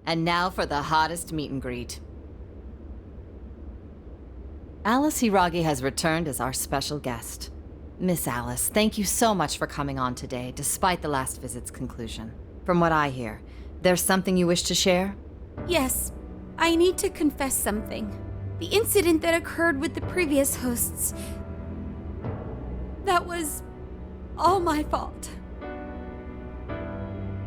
And now for the hottest meet and greet. Alice Hiragi has returned as our special guest. Miss Alice, thank you so much for coming on today, despite the last visit's conclusion. From what I hear, there's something you wish to share? Yes, I need to confess something. The incident that occurred with the previous hosts, that was all my fault.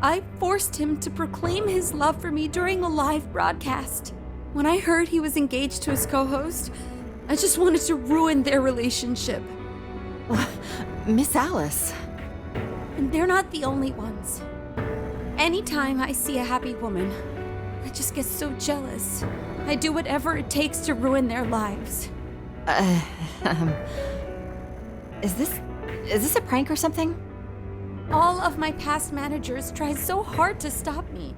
I forced him to proclaim his love for me during a live broadcast. When I heard he was engaged to his co-host, I just wanted to ruin their relationship. Miss Alice. And they're not the only ones. Anytime I see a happy woman, I just get so jealous. I do whatever it takes to ruin their lives. Is this a prank or something? All of my past managers tried so hard to stop me.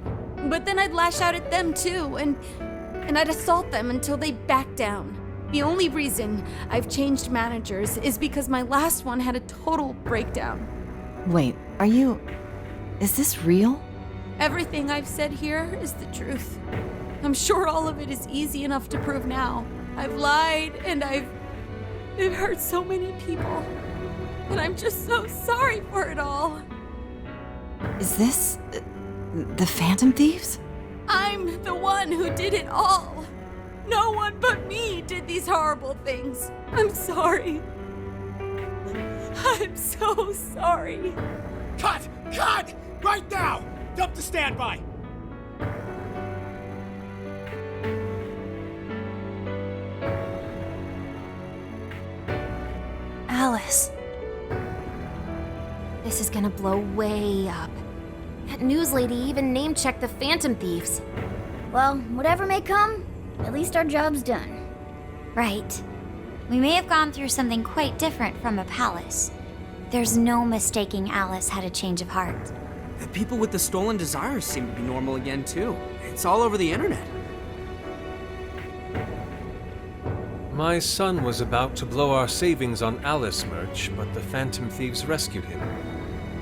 But then I'd lash out at them too, and I'd assault them until they backed down. The only reason I've changed managers is because my last one had a total breakdown. Wait, is this real? Everything I've said here is the truth. I'm sure all of it is easy enough to prove now. I've lied and I've hurt so many people. And I'm just so sorry for it all. Is this the Phantom Thieves? I'm the one who did it all. No one but me did these horrible things. I'm sorry. I'm so sorry. Cut! Cut! Right now! Dump to standby! Alice. This is gonna blow way up. That news lady even name-checked the Phantom Thieves. Well, whatever may come, at least our job's done. Right. We may have gone through something quite different from a palace. There's no mistaking Alice had a change of heart. The people with the stolen desires seem to be normal again, too. It's all over the internet. My son was about to blow our savings on Alice merch, but the Phantom Thieves rescued him.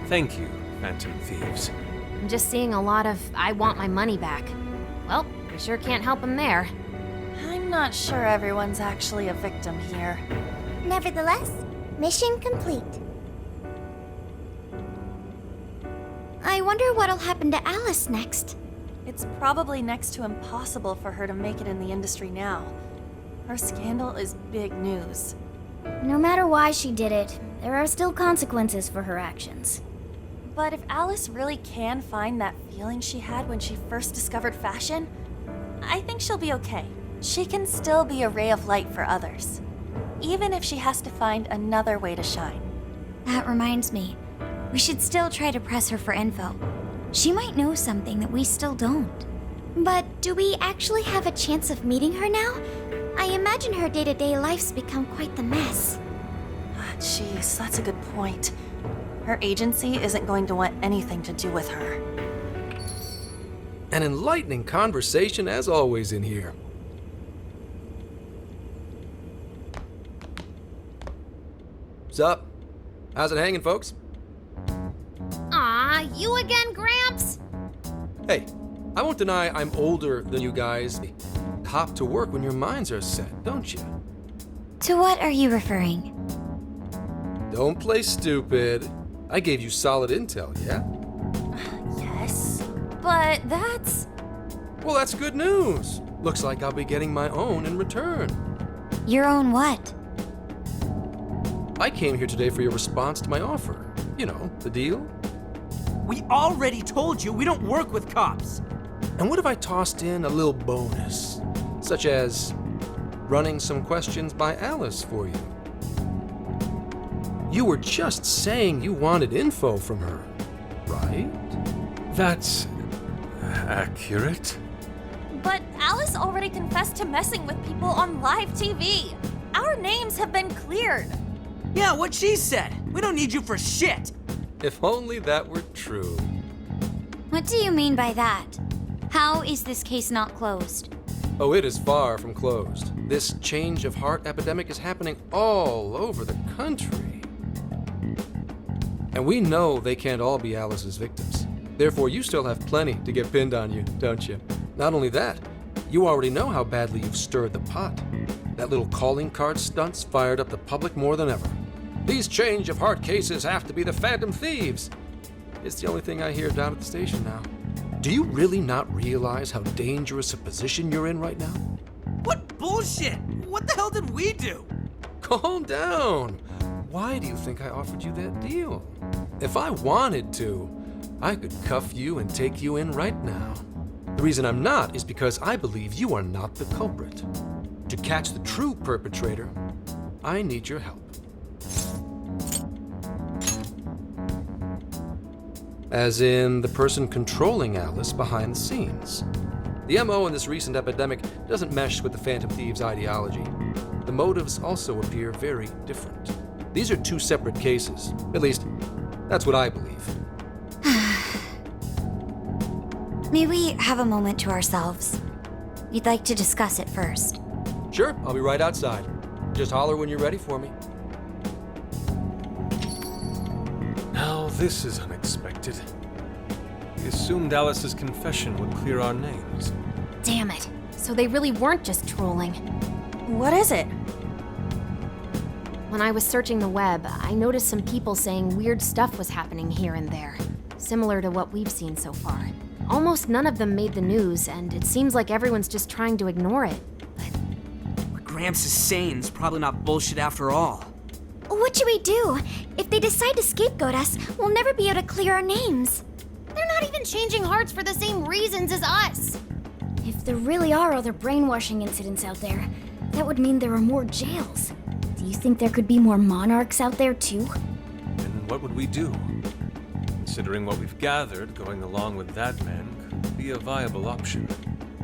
Thank you, Phantom Thieves. I'm just seeing a lot of I want my money back. Well, we sure can't help him there. I'm not sure everyone's actually a victim here. Nevertheless, mission complete. I wonder what'll happen to Alice next. It's probably next to impossible for her to make it in the industry now. Her scandal is big news. No matter why she did it, there are still consequences for her actions. But if Alice really can find that feeling she had when she first discovered fashion, I think she'll be okay. She can still be a ray of light for others, even if she has to find another way to shine. That reminds me, we should still try to press her for info. She might know something that we still don't. But do we actually have a chance of meeting her now? I imagine her day-to-day life's become quite the mess. Jeez, that's a good point. Her agency isn't going to want anything to do with her. An enlightening conversation as always in here. What's up? How's it hanging, folks? Aw, you again, Gramps? Hey, I won't deny I'm older than you guys. Hop to work when your minds are set, don't you? To what are you referring? Don't play stupid. I gave you solid intel, yeah? Yes, but that's... Well, that's good news. Looks like I'll be getting my own in return. Your own what? I came here today for your response to my offer. You know, the deal. We already told you we don't work with cops. And what if I tossed in a little bonus? Such as running some questions by Alice for you. You were just saying you wanted info from her, right? That's accurate. But Alice already confessed to messing with people on live TV. Our names have been cleared. Yeah, what she said. We don't need you for shit. If only that were true. What do you mean by that? How is this case not closed? Oh, it is far from closed. This change of heart epidemic is happening all over the country. And we know they can't all be Alice's victims. Therefore, you still have plenty to get pinned on you, don't you? Not only that, you already know how badly you've stirred the pot. That little calling card stunt's fired up the public more than ever. These change of heart cases have to be the Phantom Thieves. It's the only thing I hear down at the station now. Do you really not realize how dangerous a position you're in right now? What bullshit? What the hell did we do? Calm down. Why do you think I offered you that deal? If I wanted to, I could cuff you and take you in right now. The reason I'm not is because I believe you are not the culprit. To catch the true perpetrator, I need your help. As in the person controlling Alice behind the scenes. The MO in this recent epidemic doesn't mesh with the Phantom Thieves' ideology. The motives also appear very different. These are two separate cases. At least, that's what I believe. May we have a moment to ourselves? We'd like to discuss it first. Sure, I'll be right outside. Just holler when you're ready for me. Now this is unexpected. We assumed Alice's confession would clear our names. Damn it. So they really weren't just trolling. What is it? When I was searching the web, I noticed some people saying weird stuff was happening here and there, similar to what we've seen so far. Almost none of them made the news, and it seems like everyone's just trying to ignore it. What Gramps is saying is probably not bullshit after all. What should we do? If they decide to scapegoat us, we'll never be able to clear our names. They're not even changing hearts for the same reasons as us. If there really are other brainwashing incidents out there, that would mean there are more jails. Do you think there could be more monarchs out there too? And what would we do? Considering what we've gathered, going along with that man could be a viable option.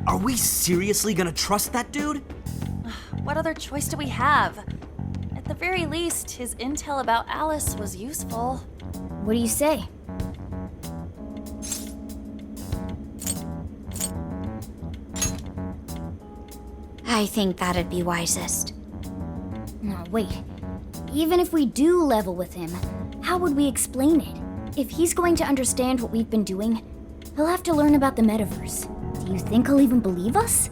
Are we seriously gonna trust that dude? What other choice do we have? At the very least, his intel about Alice was useful. What do you say? I think that'd be wisest. No, wait. Even if we do level with him, how would we explain it? If he's going to understand what we've been doing, he'll have to learn about the metaverse. Do you think he'll even believe us?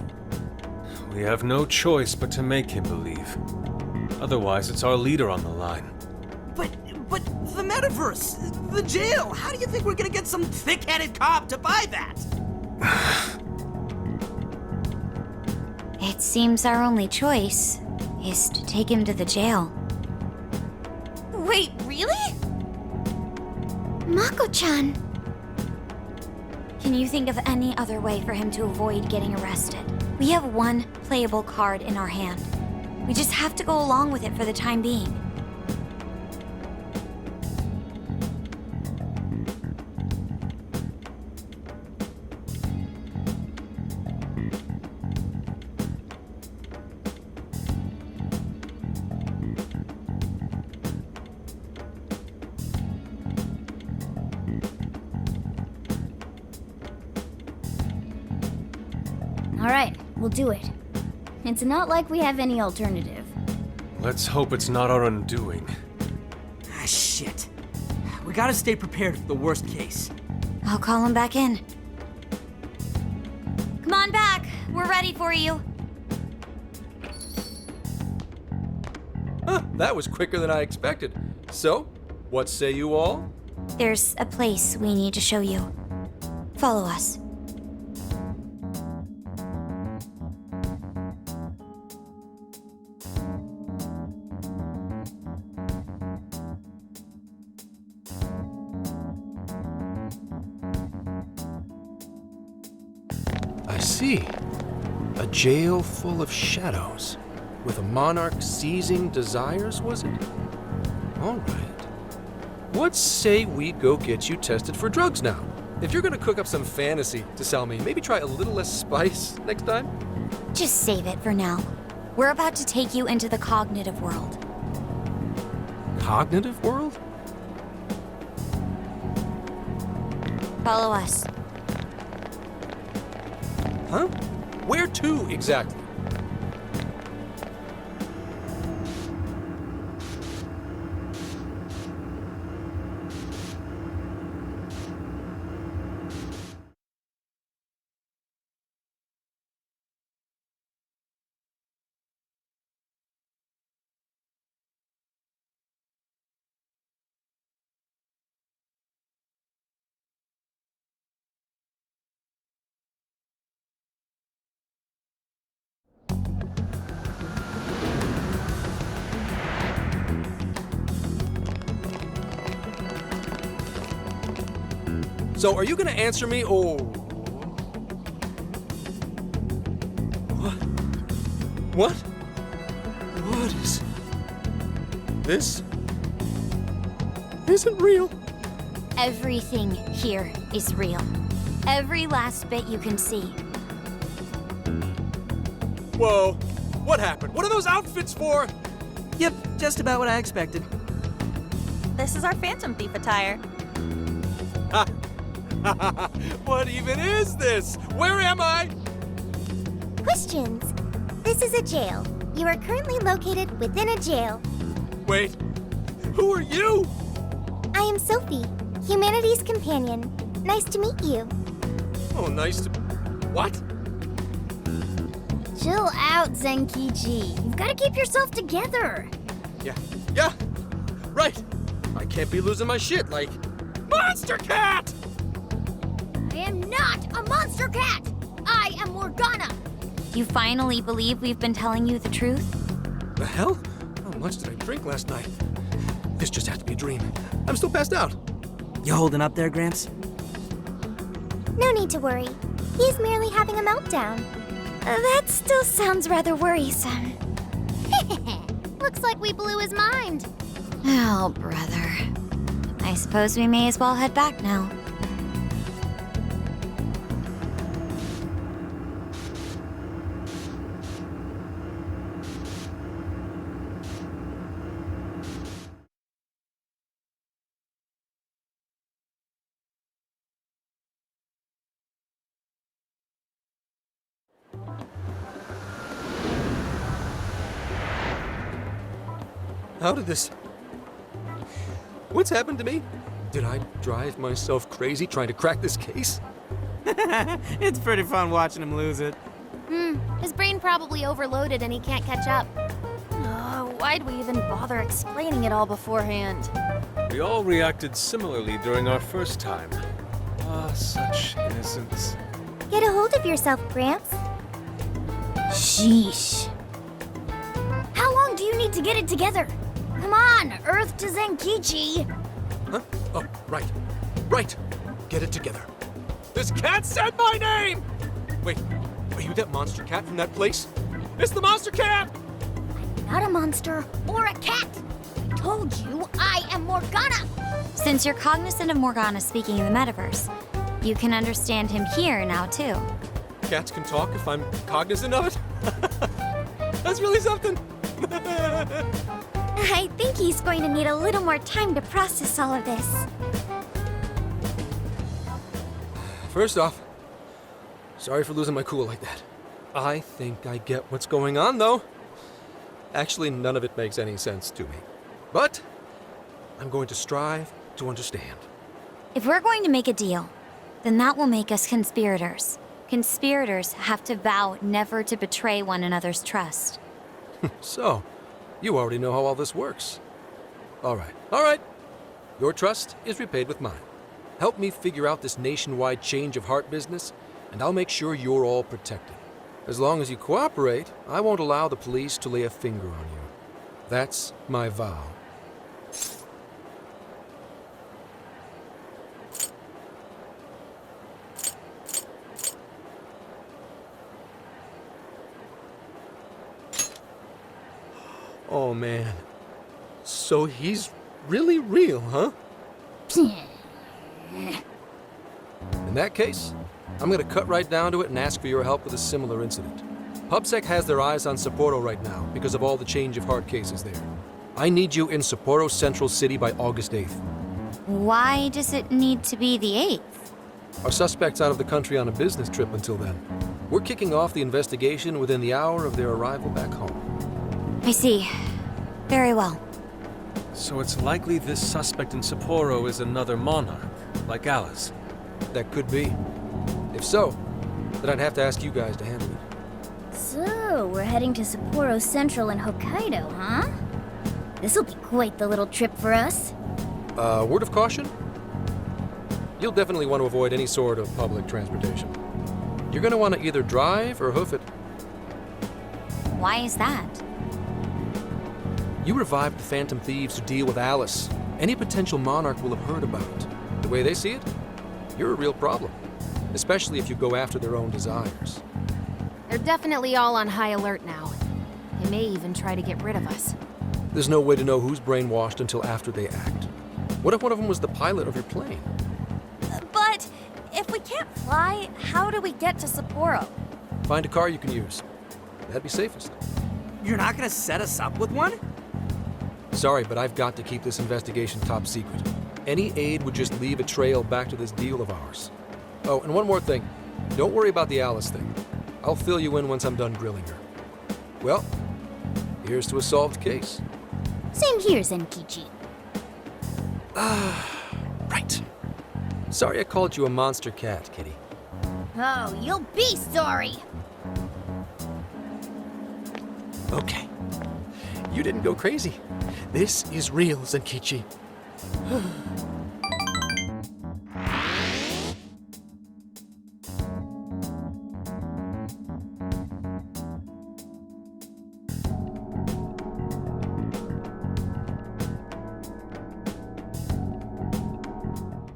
We have no choice but to make him believe. Otherwise, it's our leader on the line. But the metaverse, the jail, how do you think we're gonna get some thick-headed cop to buy that? It seems our only choice is to take him to the jail. Wait, really? Mako-chan. Can you think of any other way for him to avoid getting arrested? We have one playable card in our hand. We just have to go along with it for the time being. All right, we'll do it. It's not like we have any alternative. Let's hope it's not our undoing. Ah, shit. We gotta stay prepared for the worst case. I'll call him back in. Come on back. We're ready for you. Huh, that was quicker than I expected. So, what say you all? There's a place we need to show you. Follow us. I see. A jail full of shadows. With a monarch seizing desires, was it? All right. What say we go get you tested for drugs now? If you're gonna cook up some fantasy to sell me, maybe try a little less spice next time? Just save it for now. We're about to take you into the cognitive world. Cognitive world? Follow us. Huh? Where to exactly? So are you gonna answer me, or... What? What is... This isn't real. Everything here is real. Every last bit you can see. Whoa. What happened? What are those outfits for? Yep, just about what I expected. This is our Phantom Thief attire. What even is this? Where am I? Questions. This is a jail. You are currently located within a jail. Wait, who are you? I am Sophie, humanity's companion. Nice to meet you. Oh, nice to... What? Chill out, Zenkichi. You've got to keep yourself together. Yeah, right. I can't be losing my shit like... Monster Cat! I am not a monster cat. I am Morgana. You finally believe we've been telling you the truth? The hell? How much did I drink last night? This just had to be a dream. I'm still passed out. You holding up there, Gramps? No need to worry. He's merely having a meltdown. That still sounds rather worrisome. Looks like we blew his mind. Oh, brother. I suppose we may as well head back now. How did this... What's happened to me? Did I drive myself crazy trying to crack this case? It's pretty fun watching him lose it. His brain probably overloaded and he can't catch up. Why'd we even bother explaining it all beforehand? We all reacted similarly during our first time. Ah, such innocence. Get a hold of yourself, Gramps. Sheesh. How long do you need to get it together? Come on, Earth to Zenkichi. Huh? Oh, right. Right. Get it together. This cat said my name! Wait, are you that monster cat from that place? It's the monster cat! Not a monster or a cat. I told you I am Morgana. Since you're cognizant of Morgana speaking in the metaverse, you can understand him here now, too. Cats can talk if I'm cognizant of it? That's really something! I think he's going to need a little more time to process all of this. First off, sorry for losing my cool like that. I think I get what's going on, though. Actually, none of it makes any sense to me. But I'm going to strive to understand. If we're going to make a deal, then that will make us conspirators. Conspirators have to vow never to betray one another's trust. So, you already know how all this works. All right. Your trust is repaid with mine. Help me figure out this nationwide change of heart business, and I'll make sure you're all protected. As long as you cooperate, I won't allow the police to lay a finger on you. That's my vow. Oh man. So he's really real, huh? In that case, I'm gonna cut right down to it and ask for your help with a similar incident. PubSec has their eyes on Sapporo right now because of all the change of heart cases there. I need you in Sapporo Central City by August 8th. Why does it need to be the 8th? Our suspect's out of the country on a business trip until then. We're kicking off the investigation within the hour of their arrival back home. I see. Very well. So it's likely this suspect in Sapporo is another monarch, like Alice. That could be. If so, then I'd have to ask you guys to handle it. So, we're heading to Sapporo Central in Hokkaido, huh? This'll be quite the little trip for us. Word of caution? You'll definitely want to avoid any sort of public transportation. You're gonna want to either drive or hoof it. Why is that? You revived the Phantom Thieves to deal with Alice. Any potential monarch will have heard about it. The way they see it, You're a real problem, especially if you go after their own desires. They're definitely all on high alert now. They may even try to get rid of us. There's no way to know who's brainwashed until after they act. What if one of them was the pilot of your plane? But if we can't fly, how do we get to Sapporo? Find a car you can use. That'd be safest. You're not gonna set us up with one? Sorry, but I've got to keep this investigation top secret. Any aid would just leave a trail back to this deal of ours. Oh, and one more thing. Don't worry about the Alice thing. I'll fill you in once I'm done grilling her. Well, here's to a solved case. Same here, Zenkichi. Right. Sorry I called you a monster cat, Kitty. Oh, you'll be sorry! Okay. You didn't go crazy. This is real, Zenkichi.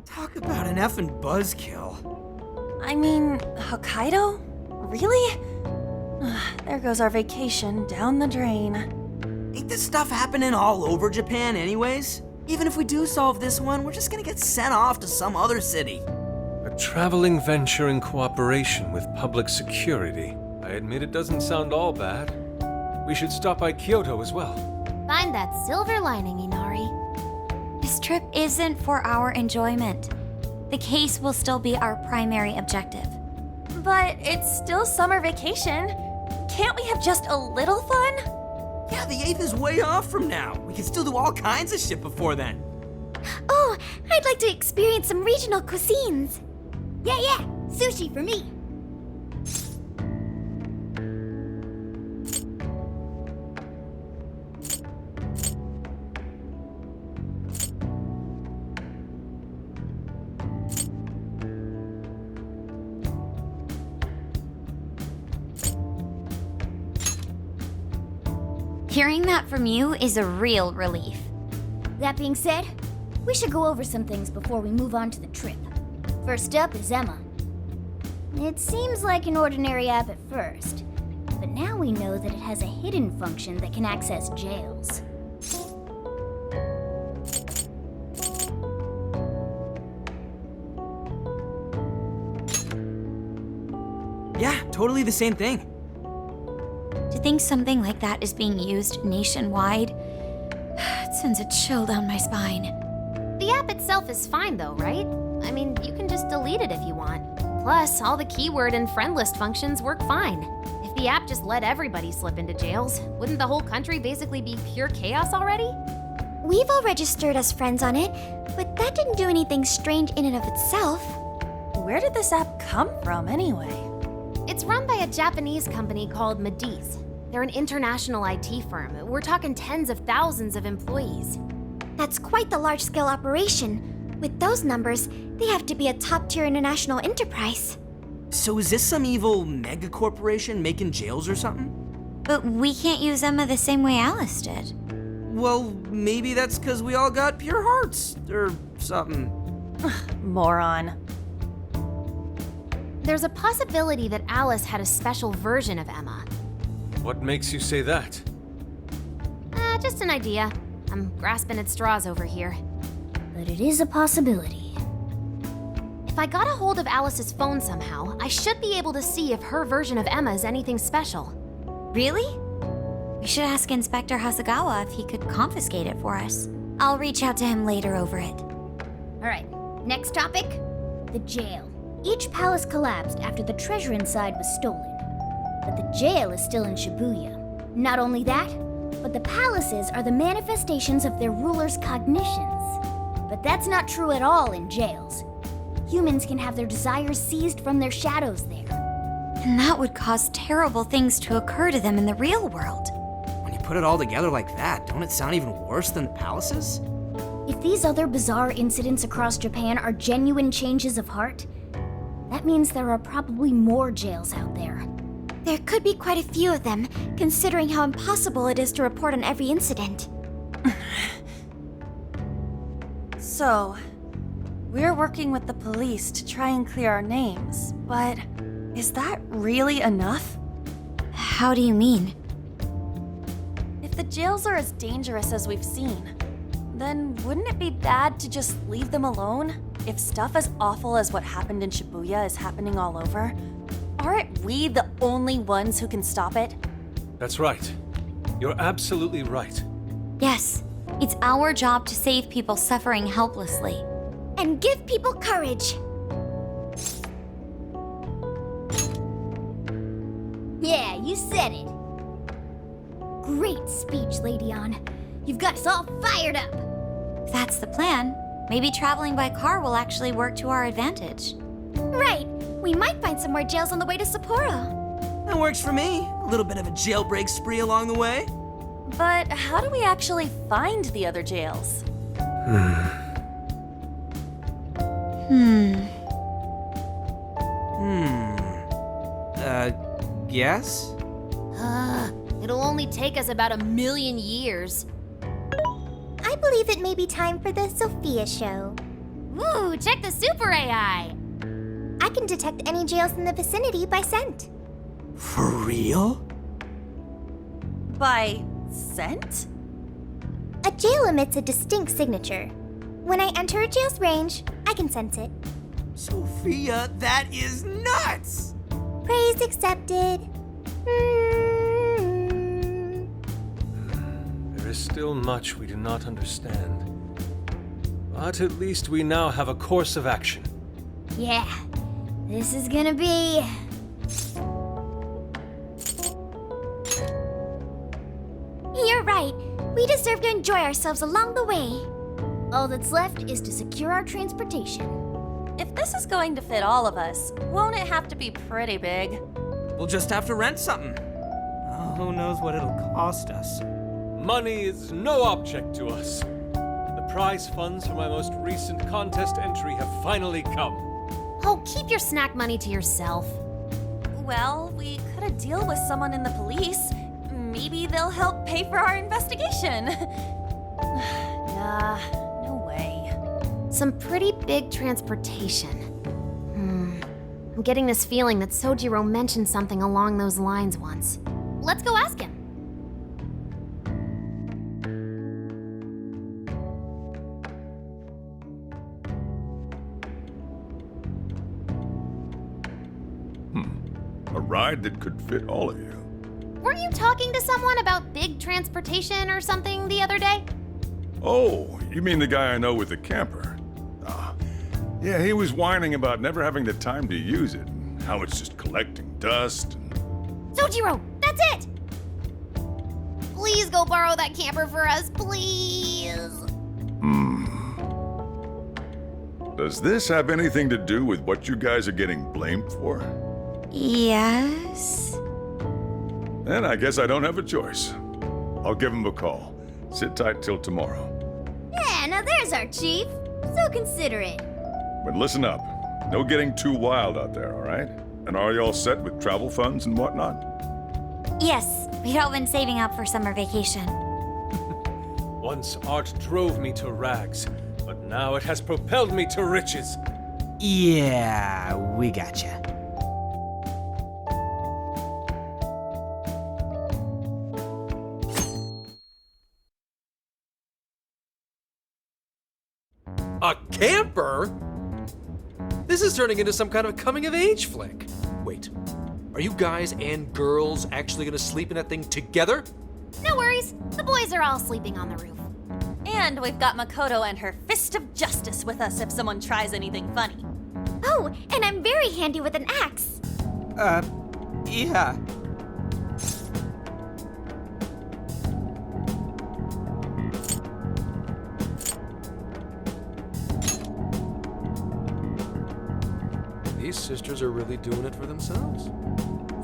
Talk about an effing buzzkill. I mean, Hokkaido? Really? There goes our vacation down the drain. Ain't this stuff happening all over Japan anyways? Even if we do solve this one, we're just gonna get sent off to some other city. A traveling venture in cooperation with public security. I admit it doesn't sound all bad. We should stop by Kyoto as well. Find that silver lining, Inari. This trip isn't for our enjoyment. The case will still be our primary objective. But it's still summer vacation. Can't we have just a little fun? Yeah, the 8th is way off from now. We can still do all kinds of shit before then. Oh, I'd like to experience some regional cuisines. Yeah, sushi for me. Hearing that from you is a real relief. That being said, we should go over some things before we move on to the trip. First up is Emma. It seems like an ordinary app at first, but now we know that it has a hidden function that can access jails. Yeah, totally the same thing. To think something like that is being used nationwide, it sends a chill down my spine. The app itself is fine though, right? I mean, you can just delete it if you want. Plus, all the keyword and friend list functions work fine. If the app just let everybody slip into jails, wouldn't the whole country basically be pure chaos already? We've all registered as friends on it, but that didn't do anything strange in and of itself. Where did this app come from anyway? It's run by a Japanese company called Mediz. They're an international IT firm. We're talking tens of thousands of employees. That's quite the large-scale operation. With those numbers, they have to be a top-tier international enterprise. So is this some evil mega corporation making jails or something? But we can't use Emma the same way Alice did. Well, maybe that's because we all got pure hearts, or something. Moron. There's a possibility that Alice had a special version of Emma. What makes you say that? Just an idea. I'm grasping at straws over here. But it is a possibility. If I got a hold of Alice's phone somehow, I should be able to see if her version of Emma is anything special. Really? We should ask Inspector Hasegawa if he could confiscate it for us. I'll reach out to him later over it. Alright, next topic, the jail. Each palace collapsed after the treasure inside was stolen. But the jail is still in Shibuya. Not only that, but the palaces are the manifestations of their rulers' cognitions. But that's not true at all in jails. Humans can have their desires seized from their shadows there. And that would cause terrible things to occur to them in the real world. When you put it all together like that, don't it sound even worse than the palaces? If these other bizarre incidents across Japan are genuine changes of heart, that means there are probably more jails out there. There could be quite a few of them, considering how impossible it is to report on every incident. So, we're working with the police to try and clear our names, but is that really enough? How do you mean? If the jails are as dangerous as we've seen, then wouldn't it be bad to just leave them alone? If stuff as awful as what happened in Shibuya is happening all over, aren't we the only ones who can stop it? That's right. You're absolutely right. Yes, it's our job to save people suffering helplessly. And give people courage. Yeah, you said it. Great speech, Lady On. You've got us all fired up. If that's the plan, maybe traveling by car will actually work to our advantage. Right. We might find some more jails on the way to Sapporo. That works for me. A little bit of a jailbreak spree along the way. But how do we actually find the other jails? Yes? It'll only take us about 1,000,000 years. I believe it may be time for the Sophia show. Ooh, check the super AI! I can detect any jails in the vicinity by scent. For real? By scent? A jail emits a distinct signature. When I enter a jail's range, I can sense it. Sophia, that is nuts! Praise accepted. There is still much we do not understand. But at least we now have a course of action. Yeah, this is gonna be... You're right. We deserve to enjoy ourselves along the way. All that's left is to secure our transportation. If this is going to fit all of us, won't it have to be pretty big? We'll just have to rent something. Oh, who knows what it'll cost us. Money is no object to us. The prize funds for my most recent contest entry have finally come. Oh, keep your snack money to yourself. Well, we could a deal with someone in the police. Maybe they'll help pay for our investigation. Nah, no way. Some pretty big transportation. I'm getting this feeling that Sojiro mentioned something along those lines once. Let's go ask him. A ride that could fit all of you. Weren't you talking to someone about big transportation or something the other day? Oh, you mean the guy I know with the camper? Yeah, he was whining about never having the time to use it, and how it's just collecting dust and... Sojiro, that's it! Please go borrow that camper for us, please! Does this have anything to do with what you guys are getting blamed for? Yes? Then I guess I don't have a choice. I'll give him a call. Sit tight till tomorrow. Yeah, now there's our chief. So considerate. But listen up. No getting too wild out there, all right? And are you all set with travel funds and whatnot? Yes, we'd all been saving up for summer vacation. Once art drove me to rags, but now it has propelled me to riches. Yeah, we gotcha. A camper? This is turning into some kind of coming-of-age flick. Wait, are you guys and girls actually gonna sleep in that thing together? No worries, the boys are all sleeping on the roof. And we've got Makoto and her fist of justice with us if someone tries anything funny. Oh, and I'm very handy with an axe. Yeah. These sisters are really doing it for themselves.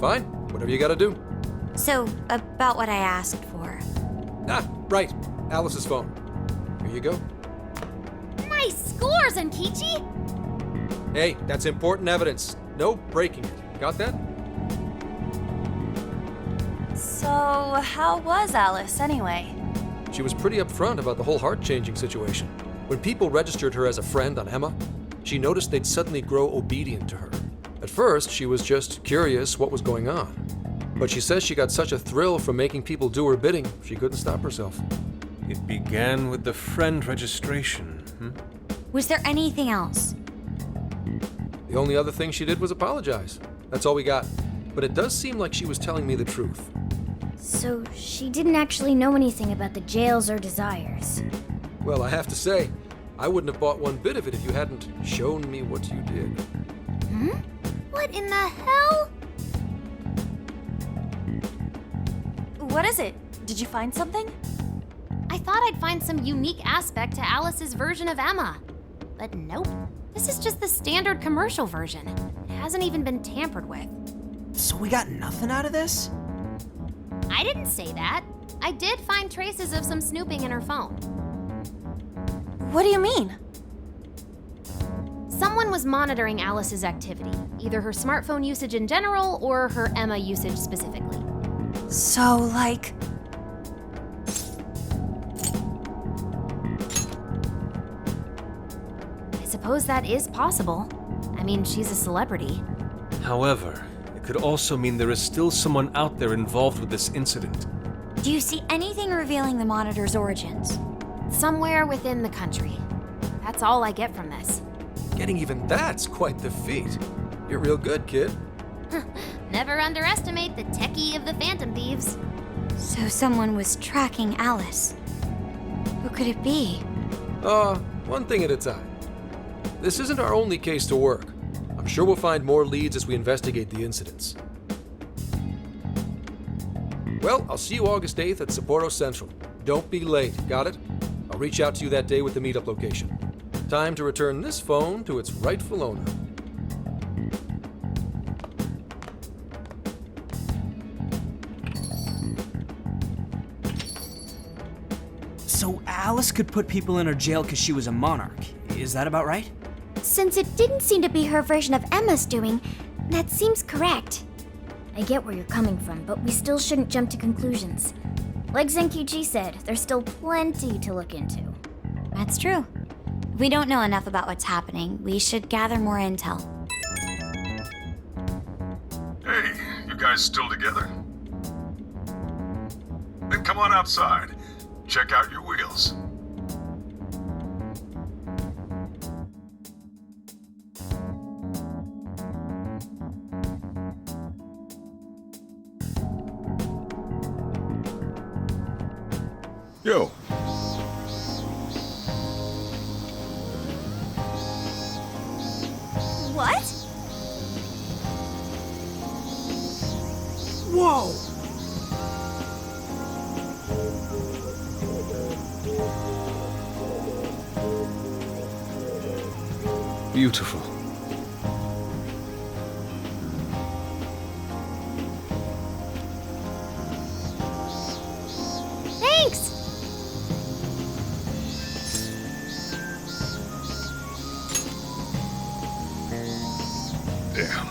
Fine, whatever you gotta do. So, about what I asked for. Ah, right. Alice's phone. Here you go. Nice scores, Enkichi! Hey, that's important evidence. No breaking it. Got that? So, how was Alice anyway? She was pretty upfront about the whole heart-changing situation. When people registered her as a friend on Emma, she noticed they'd suddenly grow obedient to her. At first, she was just curious what was going on. But she says she got such a thrill from making people do her bidding, she couldn't stop herself. It began with the friend registration. Was there anything else? The only other thing she did was apologize. That's all we got. But it does seem like she was telling me the truth. So she didn't actually know anything about the jails or desires. Well, I have to say, I wouldn't have bought one bit of it if you hadn't shown me what you did. What in the hell? What is it? Did you find something? I thought I'd find some unique aspect to Alice's version of Emma. But nope. This is just the standard commercial version. It hasn't even been tampered with. So we got nothing out of this? I didn't say that. I did find traces of some snooping in her phone. What do you mean? Someone was monitoring Alice's activity, either her smartphone usage in general or her Emma usage specifically. So, like... I suppose that is possible. I mean, she's a celebrity. However, it could also mean there is still someone out there involved with this incident. Do you see anything revealing the monitor's origins? Somewhere within the country. That's all I get from this. Getting even that's quite the feat. You're real good, kid. Never underestimate the techie of the Phantom Thieves. So someone was tracking Alice. Who could it be? One thing at a time. This isn't our only case to work. I'm sure we'll find more leads as we investigate the incidents. Well, I'll see you August 8th at Sapporo Central. Don't be late, got it? I'll reach out to you that day with the meetup location. Time to return this phone to its rightful owner. So Alice could put people in her jail because she was a monarch. Is that about right? Since it didn't seem to be her version of Emma's doing, that seems correct. I get where you're coming from, but we still shouldn't jump to conclusions. Like Zenkichi said, there's still plenty to look into. That's true. If we don't know enough about what's happening, we should gather more intel. Hey, you guys still together? Then come on outside. Check out your wheels. Yo. What? Whoa! Beautiful. Thanks! Damn.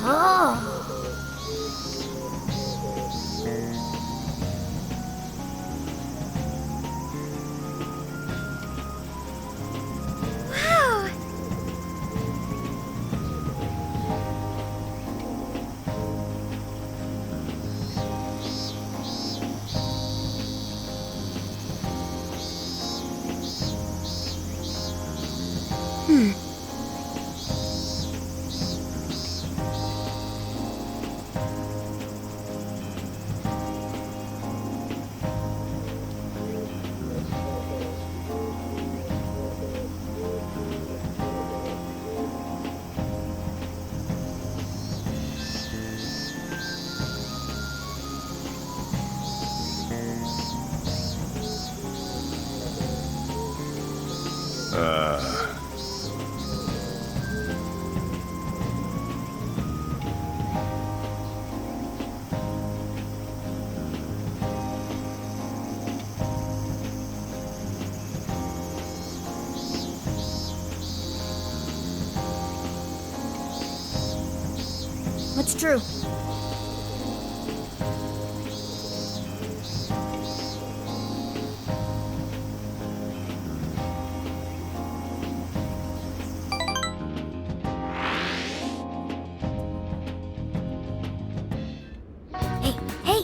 Wow! What's true? Hey, hey!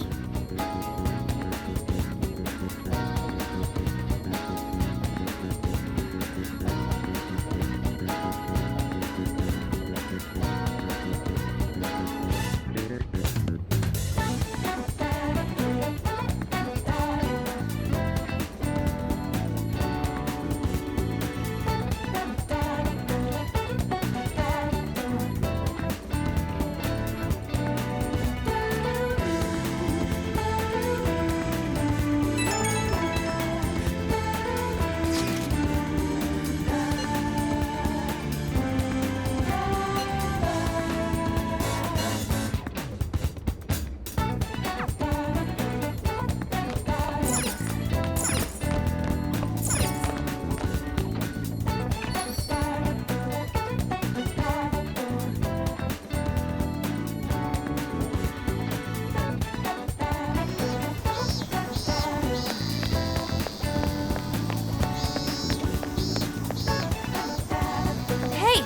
Hey!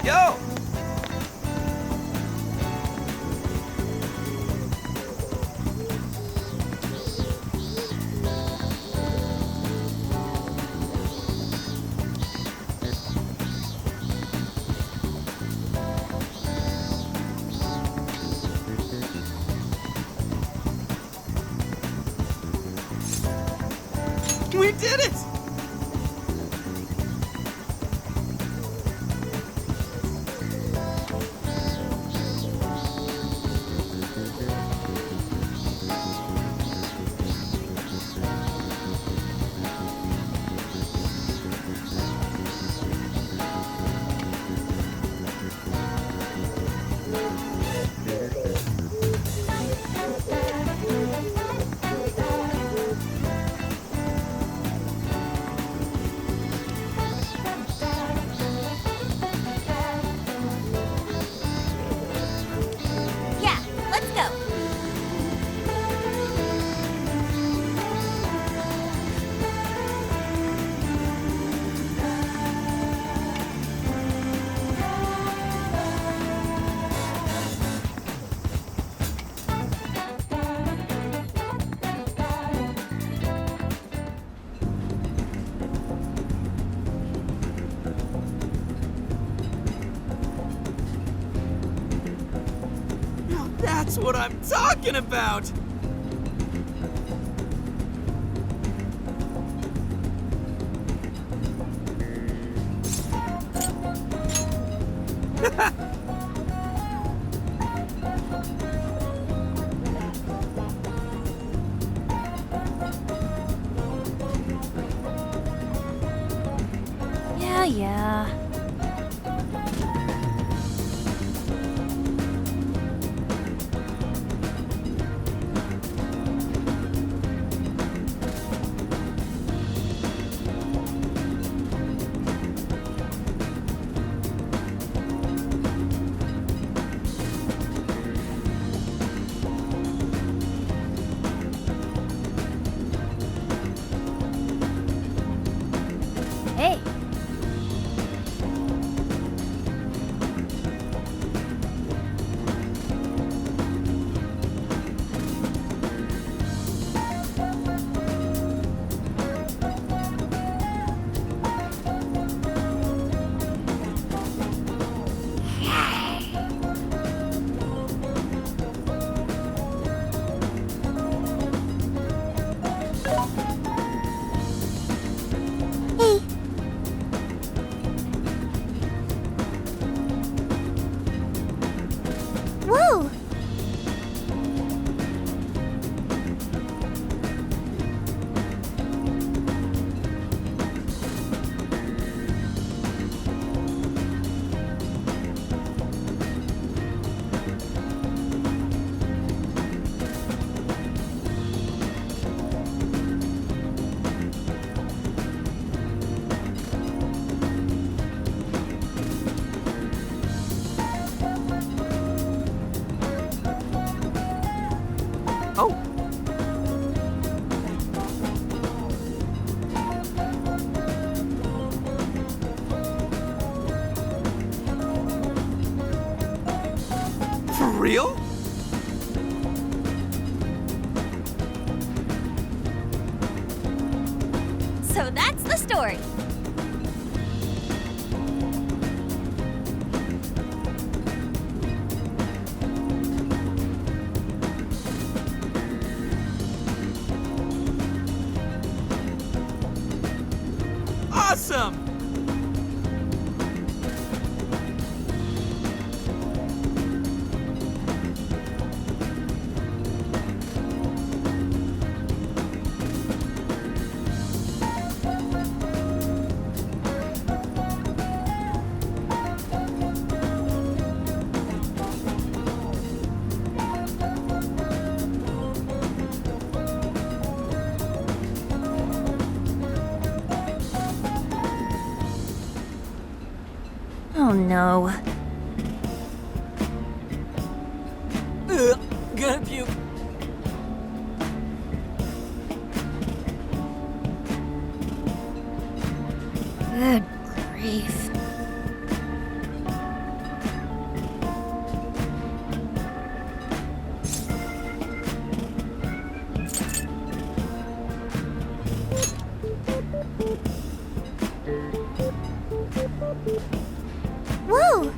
Yo! We did it! That's what I'm talking about! Yeah. Hey, Hey. Whoa! Oh! For real? So that's the story. Awesome! Oh no. Gonna puke. good grief. Whoa!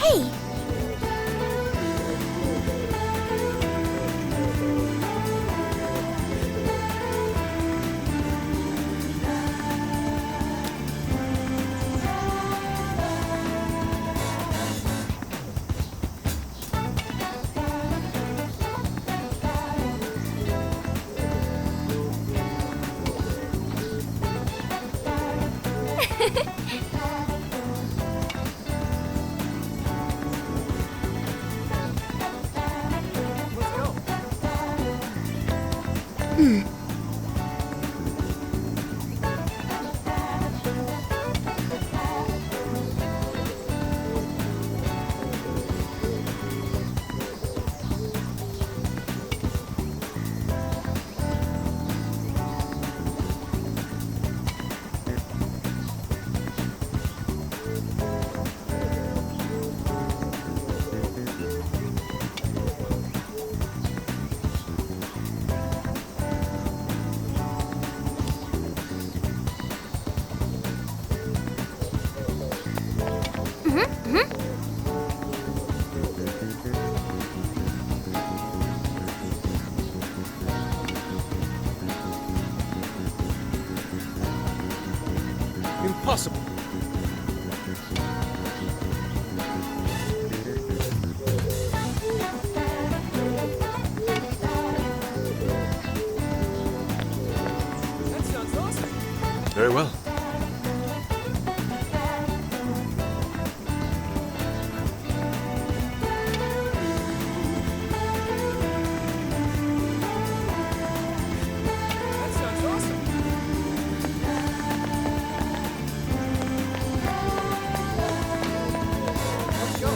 Hey! Impossible. That sounds awesome. Very well. That sounds awesome. Let's go.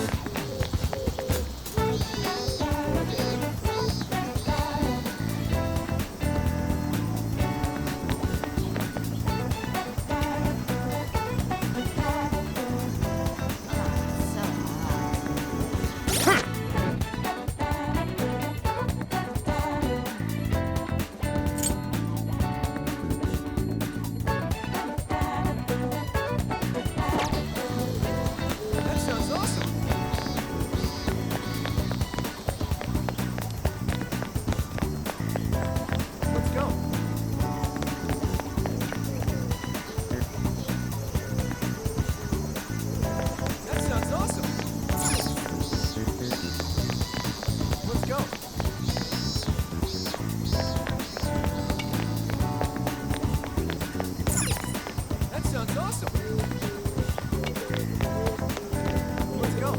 That sounds awesome. Let's go. That sounds awesome. Let's go. That sounds awesome. Let's go.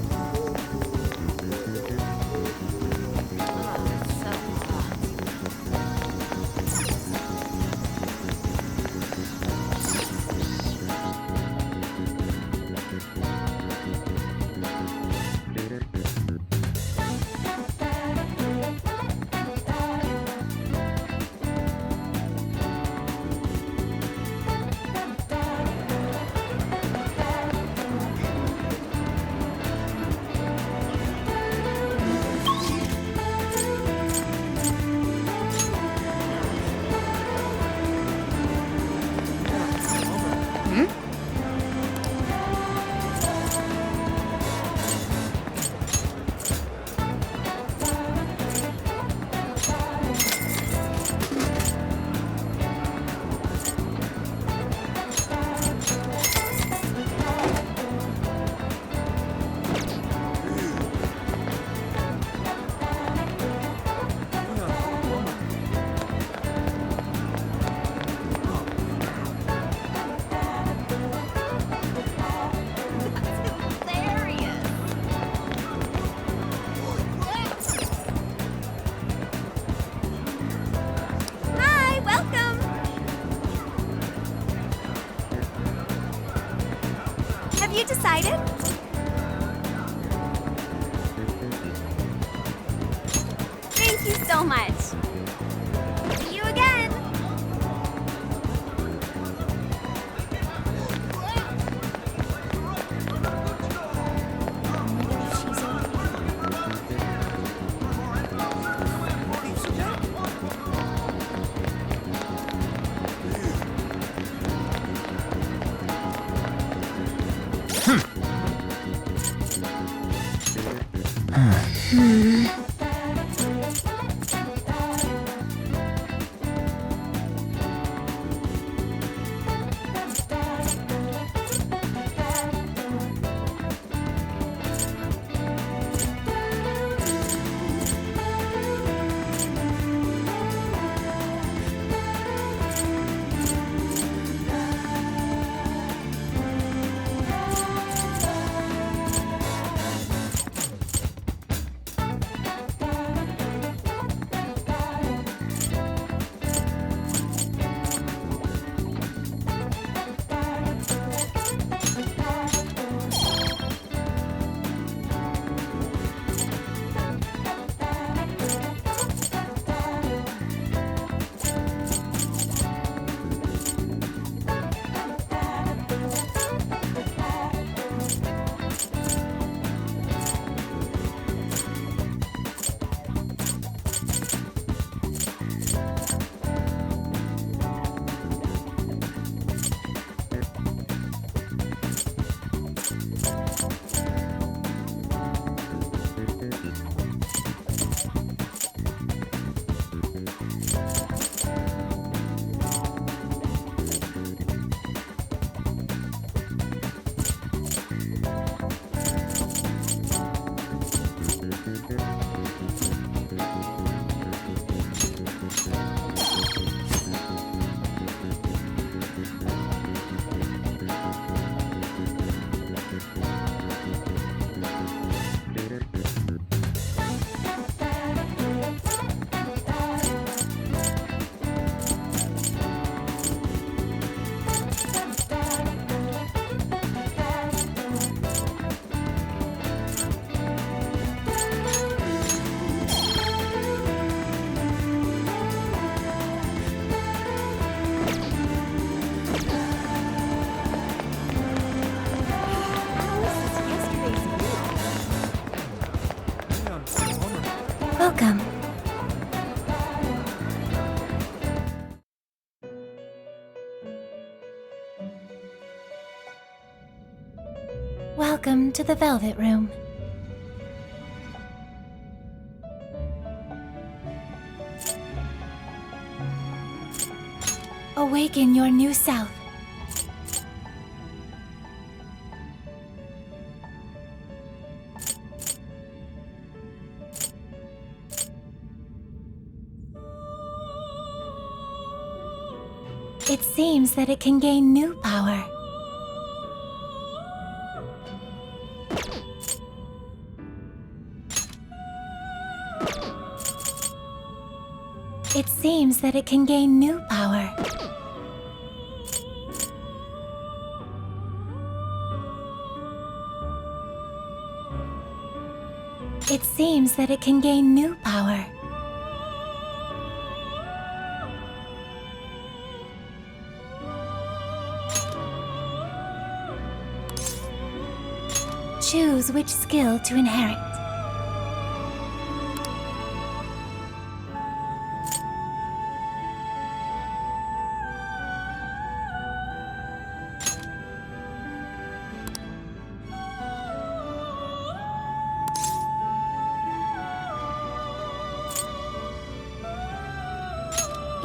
Hi, welcome! Have you decided? Thank you so much. See you again! Welcome to the Velvet Room. Awaken your new self. It seems that it can gain new power. It seems that it can gain new power. It seems that it can gain new power. Choose which skill to inherit.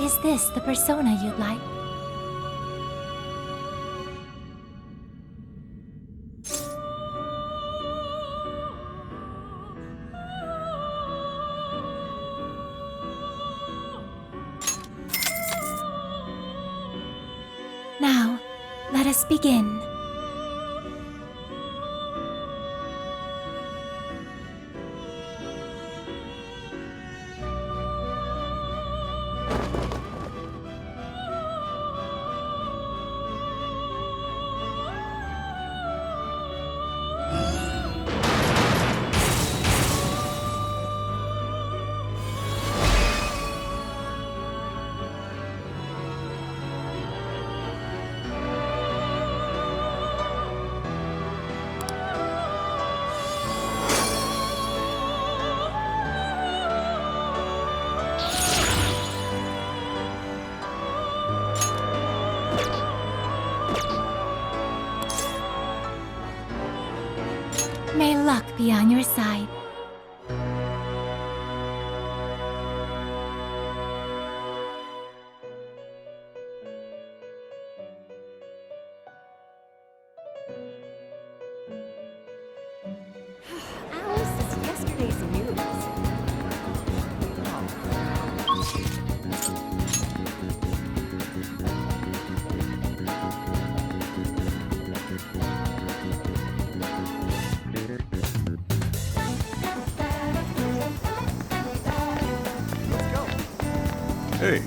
Is this the persona you'd like? Now, let us begin. May luck be on your side. Alice is yesterday's news. Hey.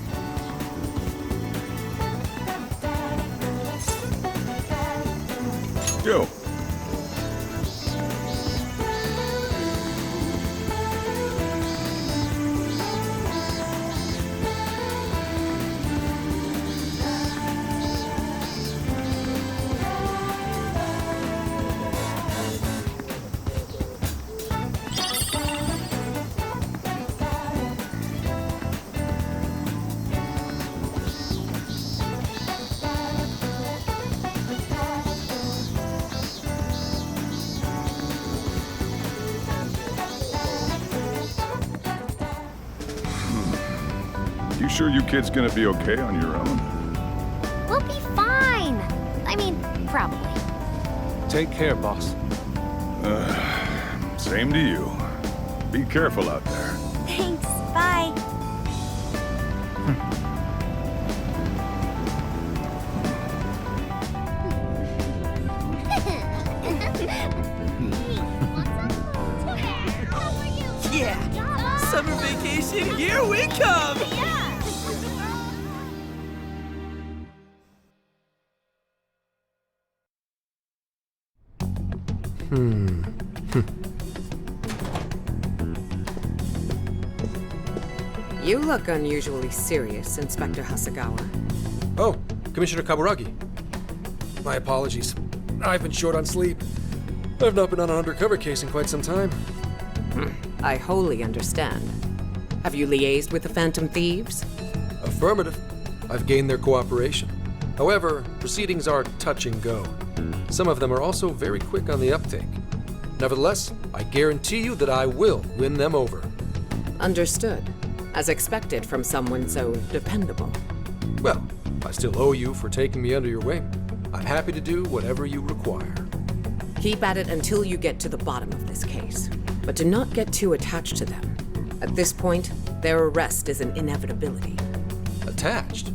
Yo. You sure you kids gonna be okay on your own? We'll be fine. I mean, probably. Take care, boss. Same to you. Be careful out there. Thanks, bye. Yeah! Summer vacation, here we come! You look unusually serious, Inspector Hasagawa. Oh, Commissioner Kaburagi. My apologies. I've been short on sleep. I've not been on an undercover case in quite some time. I wholly understand. Have you liaised with the Phantom Thieves? Affirmative. I've gained their cooperation. However, proceedings are touch and go. Some of them are also very quick on the uptake. Nevertheless, I guarantee you that I will win them over. Understood. As expected from someone so dependable. Well, I still owe you for taking me under your wing. I'm happy to do whatever you require. Keep at it until you get to the bottom of this case. But do not get too attached to them. At this point, their arrest is an inevitability. Attached?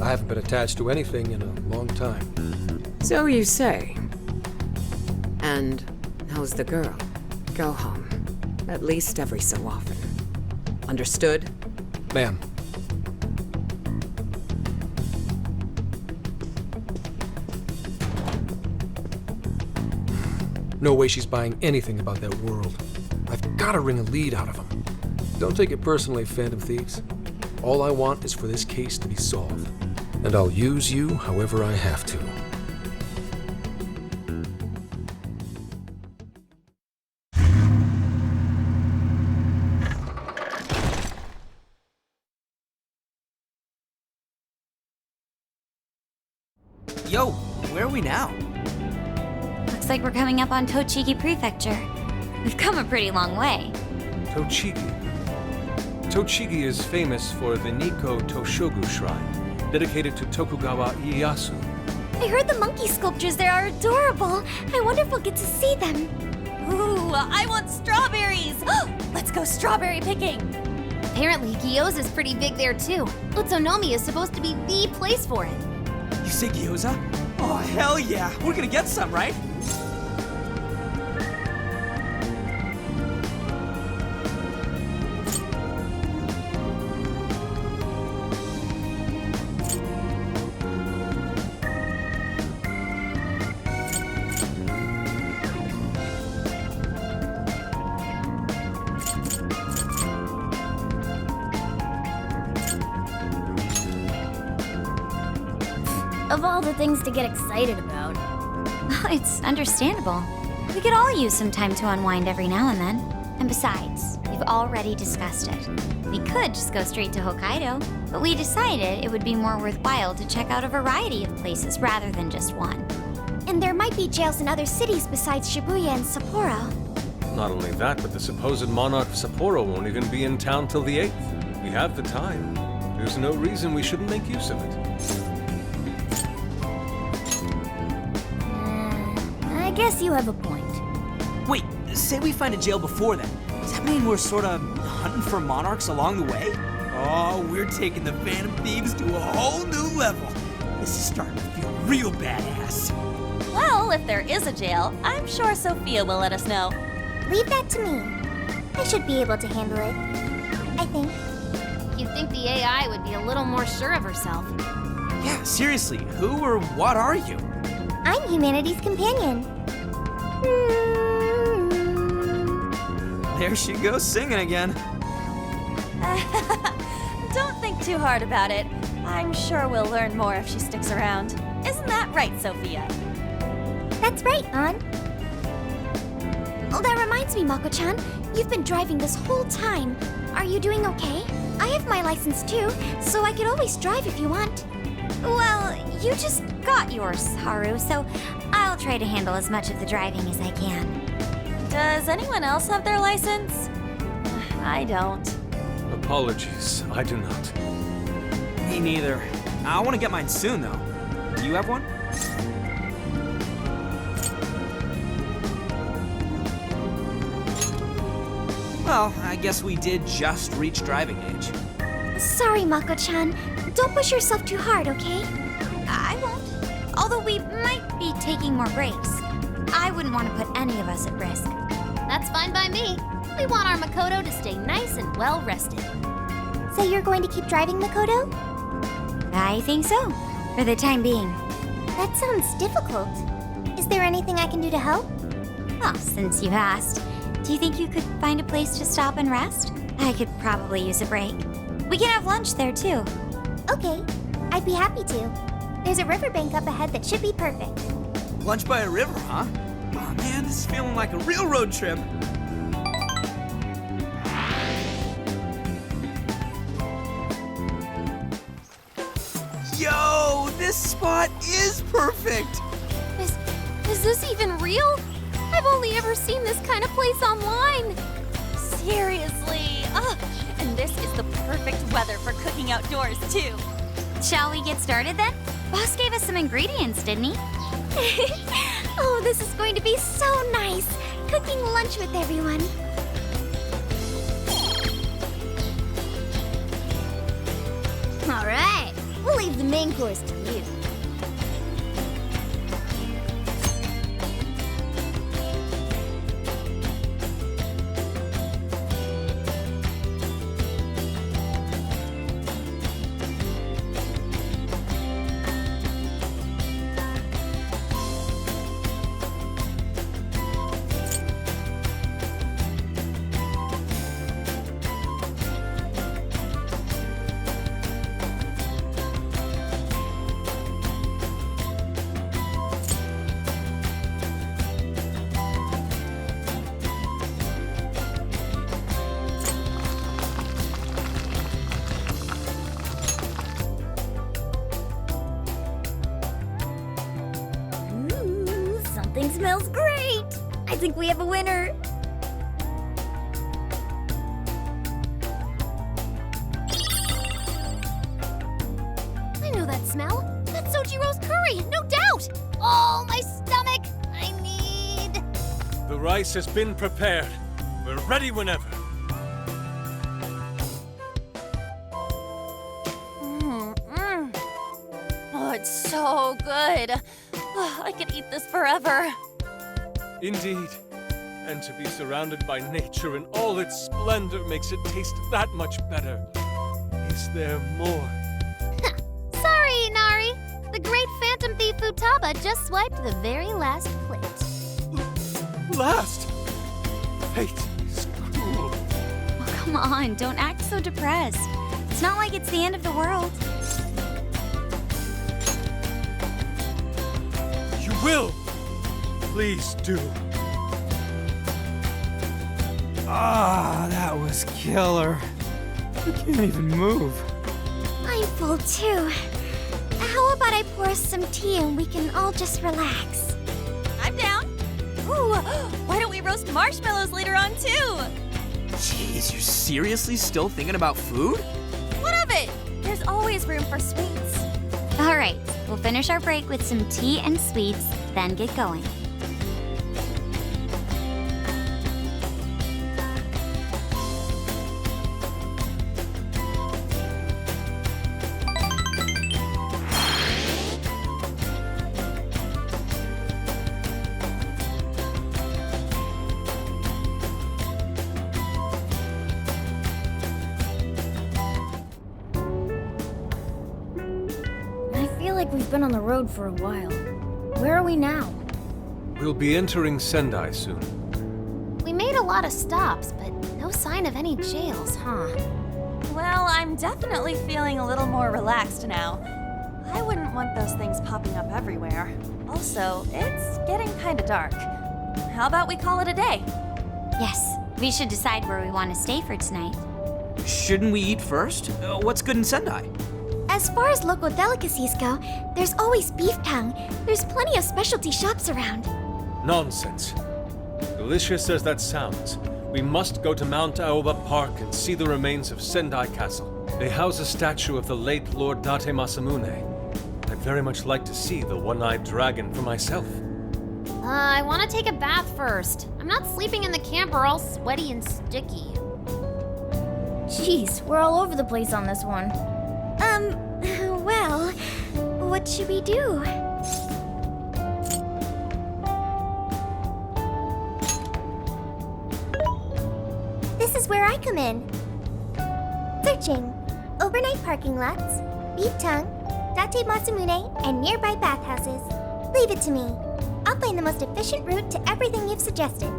I haven't been attached to anything in a long time. So you say. And how's the girl? Go home. At least every so often. Understood? Ma'am. No way she's buying anything about that world. I've got to wring a lead out of them. Don't take it personally, Phantom Thieves. All I want is for this case to be solved. And I'll use you however I have to. Yo, where are we now? Looks like we're coming up on Tochigi Prefecture. We've come a pretty long way. Tochigi. Tochigi is famous for the Nikko Toshogu Shrine, dedicated to Tokugawa Ieyasu. I heard the monkey sculptures there are adorable. I wonder if we'll get to see them. Ooh, I want strawberries! Let's go strawberry picking! Apparently, gyoza's pretty big there too. Utsunomiya is supposed to be the place for it. You say gyoza? Oh, hell yeah! We're gonna get some, right? Of all the things to get excited about. It's understandable. We could all use some time to unwind every now and then. And besides, we've already discussed it. We could just go straight to Hokkaido, but we decided it would be more worthwhile to check out a variety of places rather than just one. And there might be jails in other cities besides Shibuya and Sapporo. Not only that, but the supposed monarch of Sapporo won't even be in town till the 8th. We have the time. There's no reason we shouldn't make use of it. I guess you have a point. Wait, say we find a jail before then. Does that mean we're sorta hunting for monarchs along the way? Oh, we're taking the Phantom Thieves to a whole new level. This is starting to feel real badass. Well, if there is a jail, I'm sure Sophia will let us know. Leave that to me. I should be able to handle it. I think. You'd think the AI would be a little more sure of herself. Yeah, seriously, who or what are you? I'm humanity's companion. There she goes singing again. Don't think too hard about it. I'm sure we'll learn more if she sticks around. Isn't that right, Sophia? That's right, An. Oh, that reminds me, Mako-chan. You've been driving this whole time. Are you doing okay? I have my license too, so I could always drive if you want. Well, you just got yours, Haru, so I'll try to handle as much of the driving as I can. Does anyone else have their license? I don't. Apologies, I do not. Me neither. I want to get mine soon, though. Do you have one? Well, I guess we did just reach driving age. Sorry, Mako-chan. Don't push yourself too hard, okay? I won't. Although we might be taking more breaks. I wouldn't want to put any of us at risk. That's fine by me. We want our Makoto to stay nice and well rested. So you're going to keep driving, Makoto? I think so, for the time being. That sounds difficult. Is there anything I can do to help? Well, since you asked, do you think you could find a place to stop and rest? I could probably use a break. We can have lunch there, too. Okay, I'd be happy to. There's a riverbank up ahead that should be perfect. Lunch by a river, huh? Oh man, this is feeling like a real road trip. Yo, this This spot is perfect! Is this even real? I've only ever seen this kind of place online. Seriously. Ugh. And this is the perfect weather for cooking outdoors, too. Shall we get started then? Boss gave us some ingredients, didn't he? Oh, this is going to be so nice. Cooking lunch with everyone. All right, we'll leave the main course to you. Something smells great! I think we have a winner! I know that smell. That's Sojiro's curry, no doubt. Oh, my stomach. I need... The rice has been prepared. We're ready whenever. Oh, it's so good. Oh, I could eat this forever. Indeed. And to be surrounded by nature in all its splendor makes it taste that much better. Is there more? Sorry, Inari. The great Phantom Thief Futaba just swiped the very last plate. Last! Fate is cruel. Oh, come on, don't act so depressed. It's not like it's the end of the world. You will! Please do. Ah, that was killer. I can't even move. I'm full too. How about I pour us some tea and we can all just relax? I'm down. Ooh, why don't we roast marshmallows later on, too? Jeez, you're seriously still thinking about food? What of it? There's always room for sweets. All right, we'll finish our break with some tea and sweets, then get going. I feel like we've been on the road for a while. Where are we now? We'll be entering Sendai soon. We made a lot of stops, but no sign of any jails, huh? Well, I'm definitely feeling a little more relaxed now. I wouldn't want those things popping up everywhere. Also, it's getting kinda dark. How about we call it a day? Yes, we should decide where we want to stay for tonight. Shouldn't we eat first? What's good in Sendai? As far as local delicacies go, there's always beef tongue. There's plenty of specialty shops around. Nonsense. Delicious as that sounds, we must go to Mount Aoba Park and see the remains of Sendai Castle. They house a statue of the late Lord Date Masamune. I'd very much like to see the one-eyed dragon for myself. I want to take a bath first. I'm not sleeping in the camper all sweaty and sticky. Jeez, we're all over the place on this one. Well, what should we do? This is where I come in. Searching. Overnight parking lots, beef tongue, Date Masamune, and nearby bathhouses. Leave it to me. I'll find the most efficient route to everything you've suggested.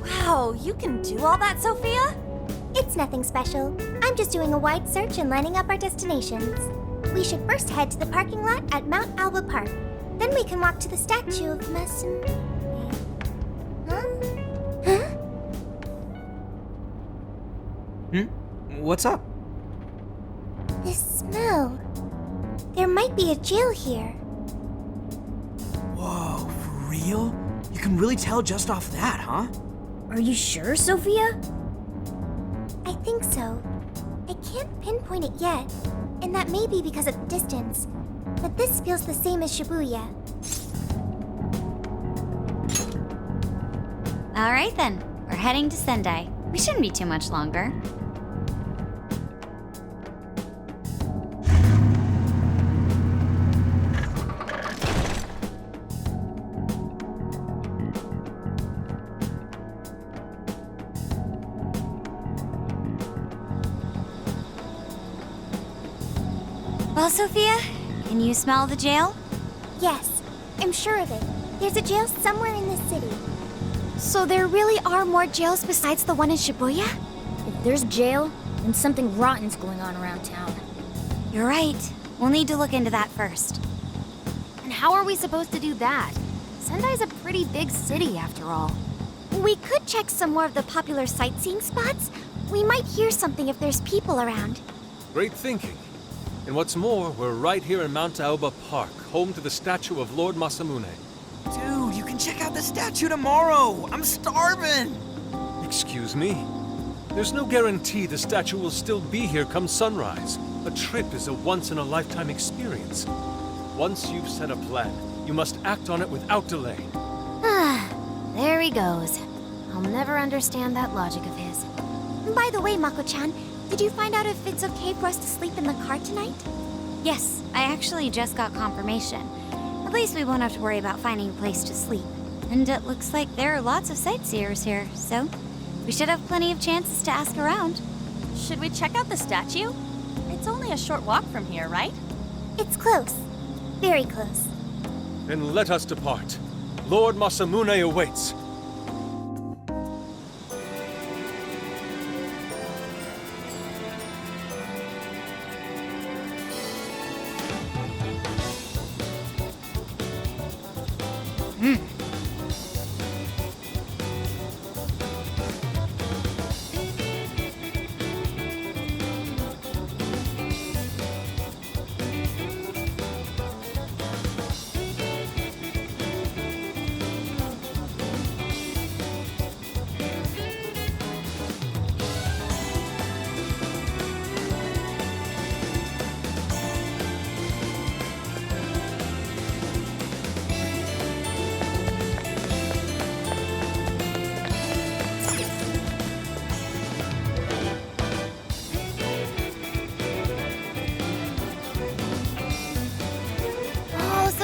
Wow, you can do all that, Sophia? It's nothing special. I'm just doing a wide search and lining up our destinations. We should first head to the parking lot at Mount Alba Park. Then we can walk to the statue of Masamune. Huh? What's up? This smell. There might be a jail here. Whoa, for real? You can really tell just off that, huh? Are you sure, Sophia? I think so. I can't pinpoint it yet, and that may be because of distance. But this feels the same as Shibuya. All right then, we're heading to Sendai. We shouldn't be too much longer. Well, Sophia, can you smell the jail? Yes, I'm sure of it. There's a jail somewhere in this city. So there really are more jails besides the one in Shibuya? If there's jail, then something rotten's going on around town. You're right. We'll need to look into that first. And how are we supposed to do that? Sendai's a pretty big city, after all. We could check some more of the popular sightseeing spots. We might hear something if there's people around. Great thinking. And what's more, we're right here in Mount Aoba Park, home to the statue of Lord Masamune. Dude, you can check out the statue tomorrow! I'm starving! Excuse me? There's no guarantee the statue will still be here come sunrise. A trip is a once-in-a-lifetime experience. Once you've set a plan, you must act on it without delay. There he goes. I'll never understand that logic of his. By the way, Mako-chan, did you find out if it's okay for us to sleep in the car tonight? Yes, I actually just got confirmation. At least we won't have to worry about finding a place to sleep. And it looks like there are lots of sightseers here, so we should have plenty of chances to ask around. Should we check out the statue? It's only a short walk from here, right? It's close. Very close. Then let us depart. Lord Masamune awaits.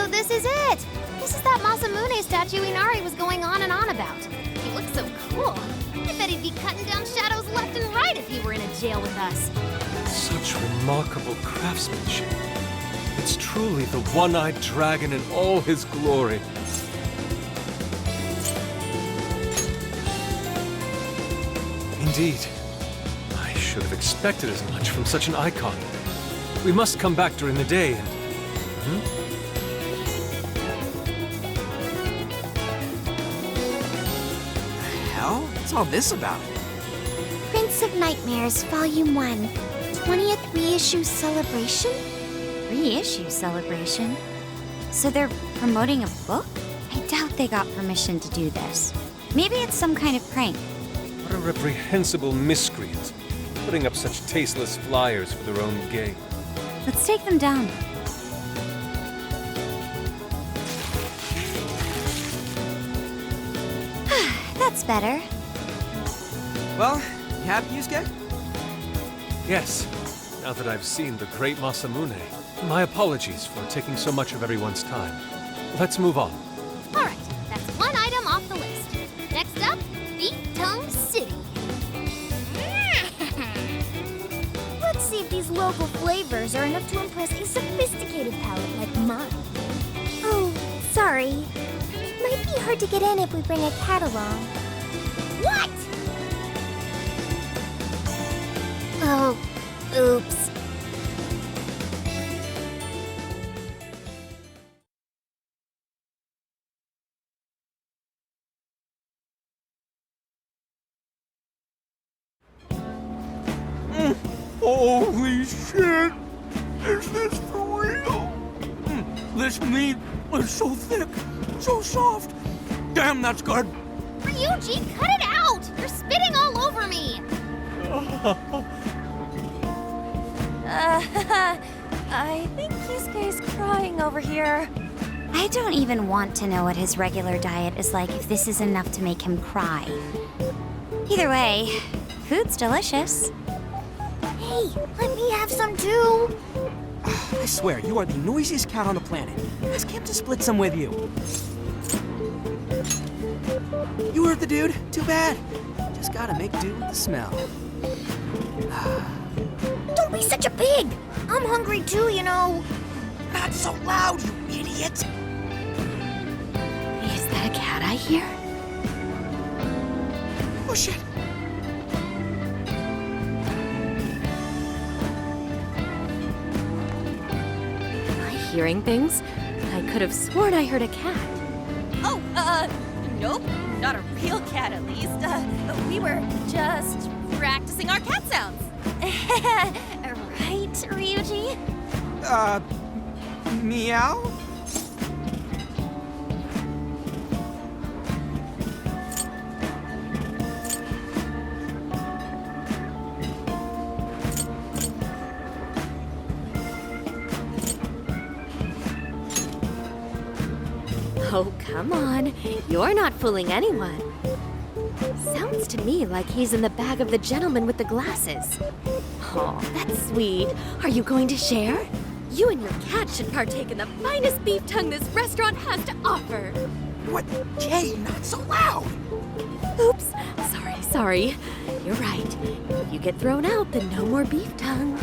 This is it! This is that Masamune statue Inari was going on and on about. He looks so cool. I bet he'd be cutting down shadows left and right if he were in a jail with us. Such remarkable craftsmanship. It's truly the one-eyed dragon in all his glory. Indeed. I should have expected as much from such an icon. We must come back during the day and... What's all this about? Prince of Nightmares, Volume 1. 20th reissue celebration? Reissue celebration? So they're promoting a book? I doubt they got permission to do this. Maybe it's some kind of prank. What a reprehensible miscreant, putting up such tasteless flyers for their own gain. Let's take them down. That's better. Well, you happy, Yusuke? Yes, now that I've seen the great Masamune. My apologies for taking so much of everyone's time. Let's move on. All right, that's one item off the list. Next up, Beef Tongue City. Let's see if these local flavors are enough to impress a sophisticated palate like mine. Oh, sorry. Might be hard to get in if we bring a cat along. What? Oh, oops. Holy shit! Is this for real? This meat is so thick, so soft. Damn, that's good. Ryuji, cut it out! You're spitting all over me! I think Kisuke's crying over here. I don't even want to know what his regular diet is like if this is enough to make him cry. Either way, food's delicious. Hey, let me have some too. I swear, you are the noisiest cat on the planet. Ask him to split some with you. You hurt the dude? Too bad. Just gotta make do with the smell. Don't be such a pig. I'm hungry too, you know. Not so loud, you idiot! Is that a cat I hear? Oh shit! Am I hearing things? I could have sworn I heard a cat. Oh, nope. Not a real cat, at least. We were just practicing our cat sounds. Right, Ryuji? Meow? Oh, come on. You're not fooling anyone. Sounds to me like he's in the bag of the gentleman with the glasses. Oh, that's sweet. Are you going to share? You and your cat should partake in the finest beef tongue this restaurant has to offer. What? Jay, not so loud! Oops. Sorry. You're right. If you get thrown out, then no more beef tongue.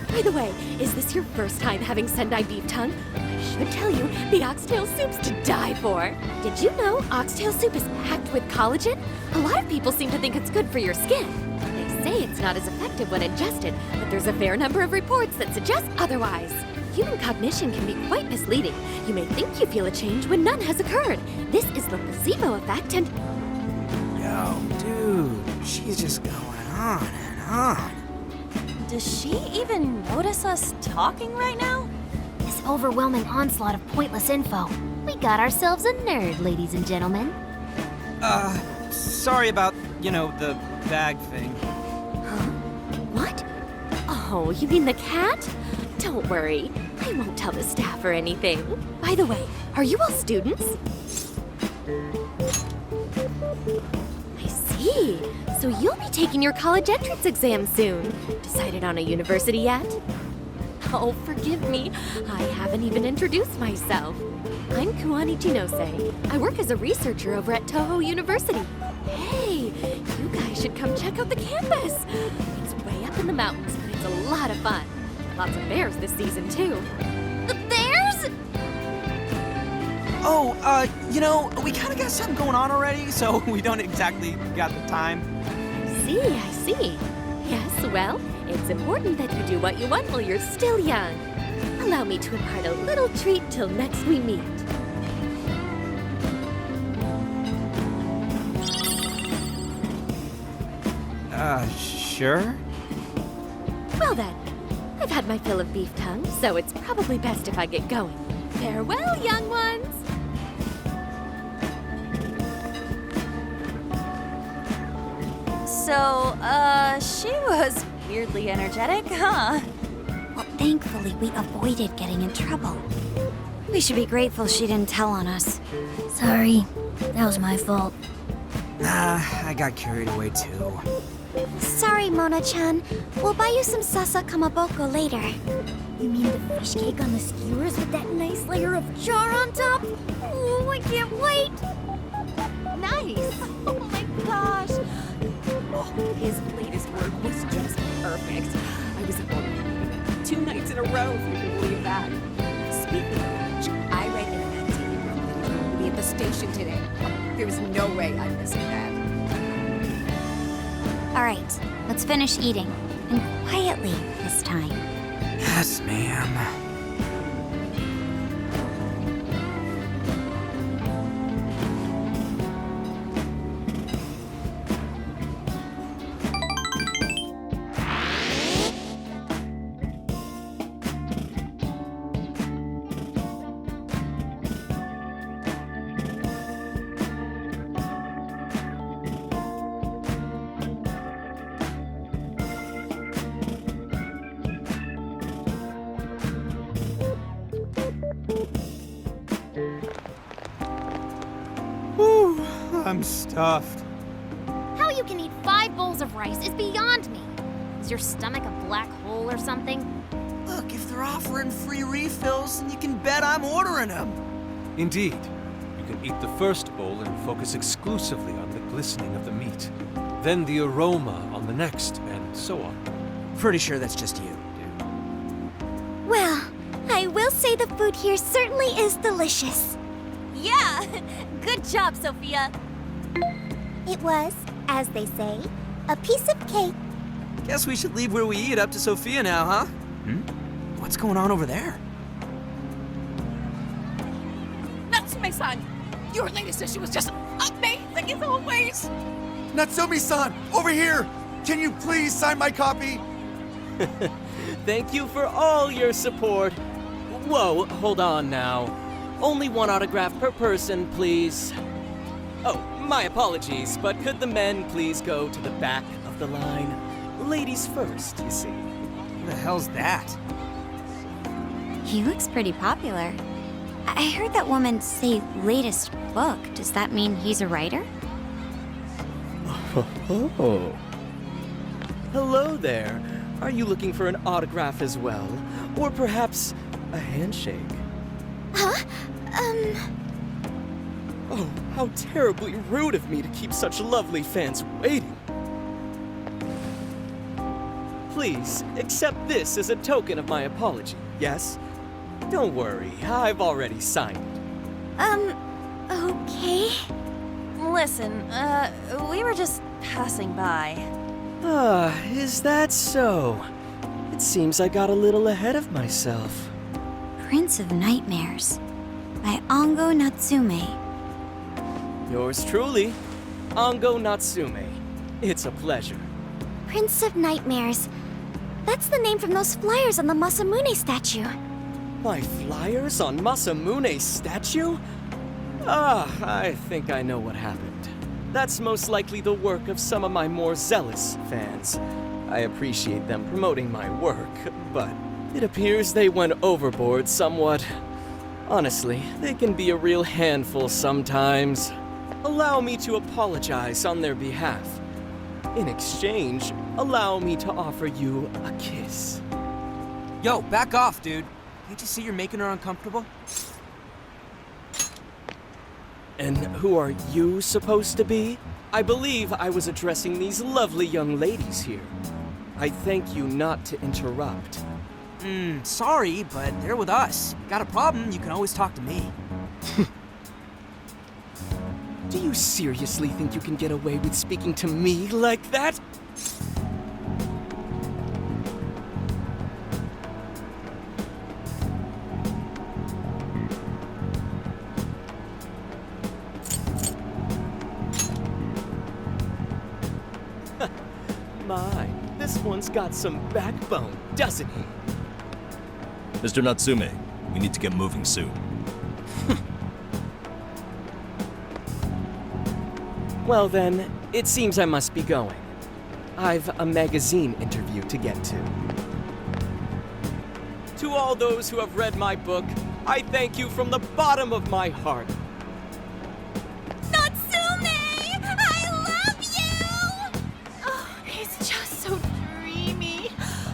By the way, is this your first time having Sendai beef tongue? I should tell you, the oxtail soup's to die for. Did you know oxtail soup is packed with collagen? A lot of people seem to think it's good for your skin. They say it's not as effective when ingested, but there's a fair number of reports that suggest otherwise. Human cognition can be quite misleading. You may think you feel a change when none has occurred. This is the placebo effect and... Yo, dude, she's just going on and on. Does she even notice us talking right now? This overwhelming onslaught of pointless info. We got ourselves a nerd, ladies and gentlemen. Sorry about, the bag thing. Huh? What? Oh, you mean the cat? Don't worry. I won't tell the staff or anything. By the way, are you all students? I see. So you'll be taking your college entrance exam soon. Decided on a university yet? Oh, forgive me. I haven't even introduced myself. I'm Kuani Chinose. I work as a researcher over at Toho University. Hey, you guys should come check out the campus. It's way up in the mountains, but it's a lot of fun. Lots of bears this season, too. The bears? Oh, we kind of got something going on already, so we don't exactly got the time. I see. Yes, well, it's important that you do what you want while you're still young. Allow me to impart a little treat till next we meet. Sure? Well then, I've had my fill of beef tongue, so it's probably best if I get going. Farewell, young ones! So, she was weirdly energetic, huh? Well, thankfully, we avoided getting in trouble. We should be grateful she didn't tell on us. Sorry, that was my fault. I got carried away too. Sorry, Mona-chan. We'll buy you some sasa kamaboko later. You mean the fish cake on the skewers with that nice layer of char on top? Oh, I can't wait! Nice! Oh my gosh! Oh, his latest work was just perfect. I was up on 2 nights in a row, if you can believe that. Speaking of which, I read in an TV that he was going to be at the station today. There's no way I'm missing that. All right, let's finish eating. And quietly this time. Yes, ma'am. I'm stuffed. How you can eat 5 bowls of rice is beyond me. Is your stomach a black hole or something? Look, if they're offering free refills, then you can bet I'm ordering them. Indeed. You can eat the first bowl and focus exclusively on the glistening of the meat. Then the aroma on the next, and so on. Pretty sure that's just you, dude. Well, I will say the food here certainly is delicious. Yeah! Good job, Sophia! It was, as they say, a piece of cake. Guess we should leave where we eat up to Sophia now, huh? What's going on over there? Natsume-san, your latest issue was just amazing as always. Natsumi-san, over here! Can you please sign my copy? Thank you for all your support. Whoa, hold on now. Only one autograph per person, please. Oh, my apologies, but could the men please go to the back of the line? Ladies first, you see. Who the hell's that? He looks pretty popular. I heard that woman say latest book. Does that mean he's a writer? Oh. Hello there. Are you looking for an autograph as well? Or perhaps a handshake? Huh? Oh, how terribly rude of me to keep such lovely fans waiting. Please, accept this as a token of my apology, yes? Don't worry, I've already signed it. Okay. Listen, we were just passing by. Ah, is that so? It seems I got a little ahead of myself. Prince of Nightmares by Ango Natsume. Yours truly, Ango Natsume. It's a pleasure. Prince of Nightmares. That's the name from those flyers on the Masamune statue. My flyers on Masamune's statue? Ah, I think I know what happened. That's most likely the work of some of my more zealous fans. I appreciate them promoting my work, but it appears they went overboard somewhat. Honestly, they can be a real handful sometimes. Allow me to apologize on their behalf. In exchange, allow me to offer you a kiss. Yo, back off, dude. Can't you see you're making her uncomfortable? And who are you supposed to be? I believe I was addressing these lovely young ladies here. I thank you not to interrupt. Sorry, but they're with us. Got a problem, you can always talk to me. Do you seriously think you can get away with speaking to me like that? My, this one's got some backbone, doesn't he? Mr. Natsume, we need to get moving soon. Well then, it seems I must be going. I've a magazine interview to get to. To all those who have read my book, I thank you from the bottom of my heart. Natsume! I love you! Oh, he's just so dreamy.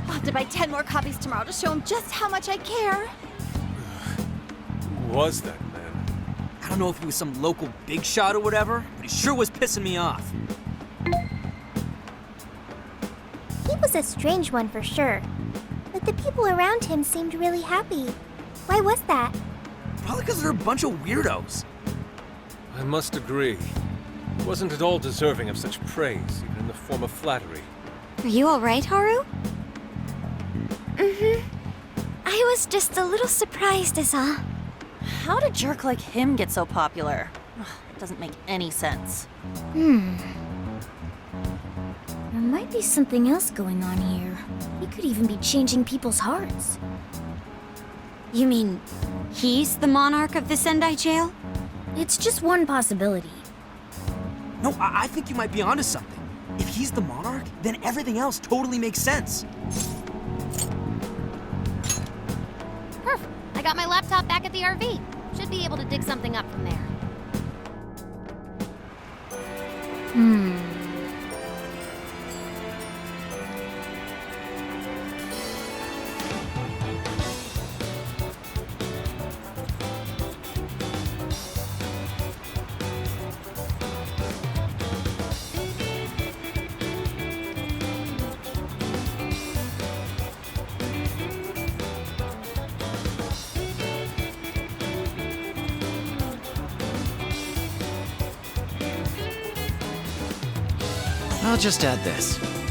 I'll have to buy 10 more copies tomorrow to show him just how much I care. Who was that man? I don't know if he was some local big shot or whatever, but he sure was pissing me off. He was a strange one for sure. But the people around him seemed really happy. Why was that? Probably because they're a bunch of weirdos. I must agree. He wasn't at all deserving of such praise, even in the form of flattery. Are you alright, Haru? I was just a little surprised is all. How did a jerk like him get so popular? Ugh, it doesn't make any sense. There might be something else going on here. He could even be changing people's hearts. You mean he's the monarch of the Sendai jail? It's just one possibility. No, I think you might be onto something. If he's the monarch, then everything else totally makes sense. Perf! I got my laptop back at the RV. Should be able to dig something up from there. I'll just add this.